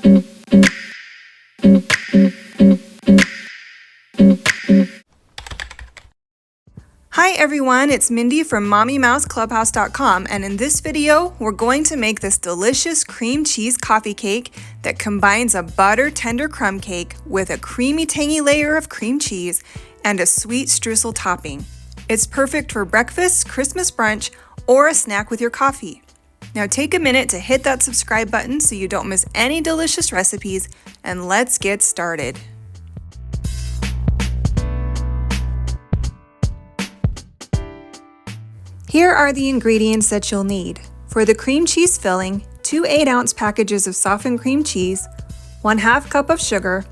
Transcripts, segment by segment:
Hi everyone, it's Mindy from MommyMouseClubhouse.com, and in this video, we're going to make this delicious cream cheese coffee cake that combines a butter tender crumb cake with a creamy tangy layer of cream cheese and a sweet streusel topping. It's perfect for breakfast, Christmas brunch, or a snack with your coffee. Now take a minute to hit that subscribe button so you don't miss any delicious recipes, and let's get started. Here are the ingredients that you'll need. For the cream cheese filling, 2 8-ounce packages of softened cream cheese, 1/2 cup of sugar,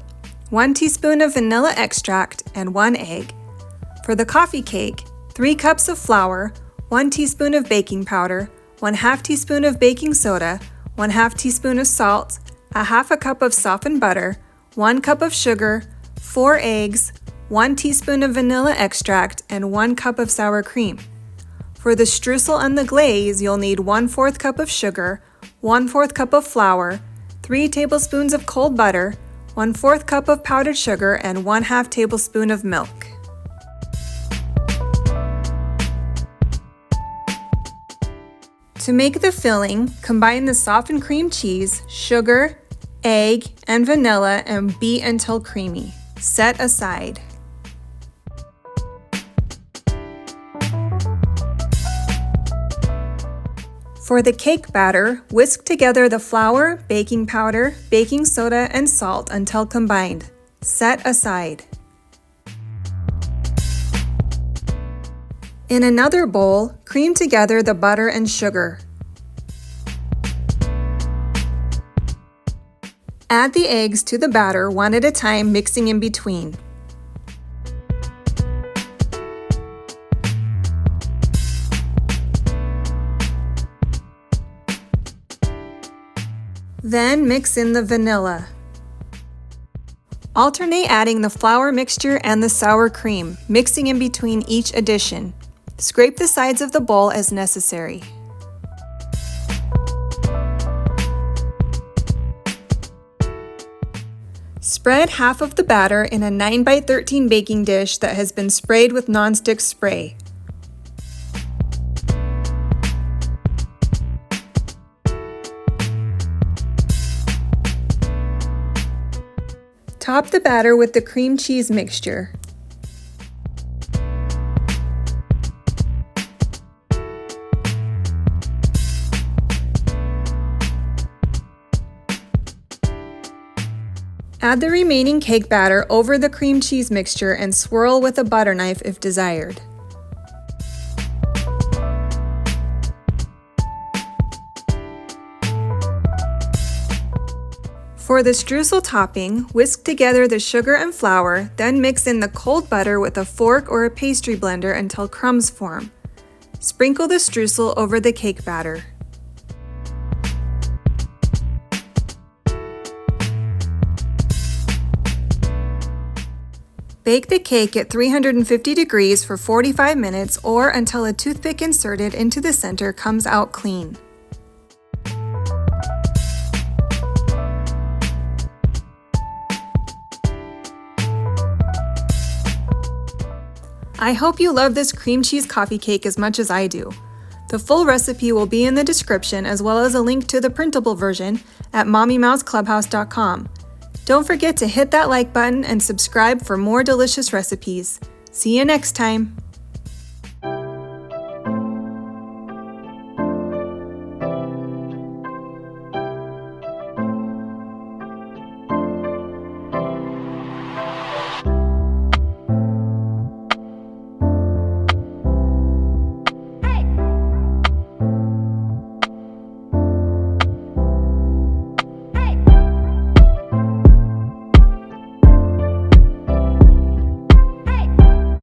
1 teaspoon of vanilla extract, and 1 egg. For the coffee cake, 3 cups of flour, 1 teaspoon of baking powder, 1/2 teaspoon of baking soda, 1/2 teaspoon of salt, 1/2 cup of softened butter, 1 cup of sugar, 4 eggs, 1 teaspoon of vanilla extract, and 1 cup of sour cream. For the streusel and the glaze, you'll need 1/4 cup of sugar, 1/4 cup of flour, 3 tablespoons of cold butter, 1/4 cup of powdered sugar, and 1/2 tablespoon of milk. To make the filling, combine the softened cream cheese, sugar, egg, and vanilla and beat until creamy. Set aside. For the cake batter, whisk together the flour, baking powder, baking soda, and salt until combined. Set aside. In another bowl, cream together the butter and sugar. Add the eggs to the batter one at a time, mixing in between. Then mix in the vanilla. Alternate adding the flour mixture and the sour cream, mixing in between each addition. Scrape the sides of the bowl as necessary. Spread half of the batter in a 9x13 baking dish that has been sprayed with nonstick spray. Top the batter with the cream cheese mixture. Add the remaining cake batter over the cream cheese mixture and swirl with a butter knife if desired. For the streusel topping, whisk together the sugar and flour, then mix in the cold butter with a fork or a pastry blender until crumbs form. Sprinkle the streusel over the cake batter. Bake the cake at 350 degrees for 45 minutes or until a toothpick inserted into the center comes out clean. I hope you love this cream cheese coffee cake as much as I do. The full recipe will be in the description, as well as a link to the printable version at MommyMouseClubhouse.com. Don't forget to hit that like button and subscribe for more delicious recipes. See you next time!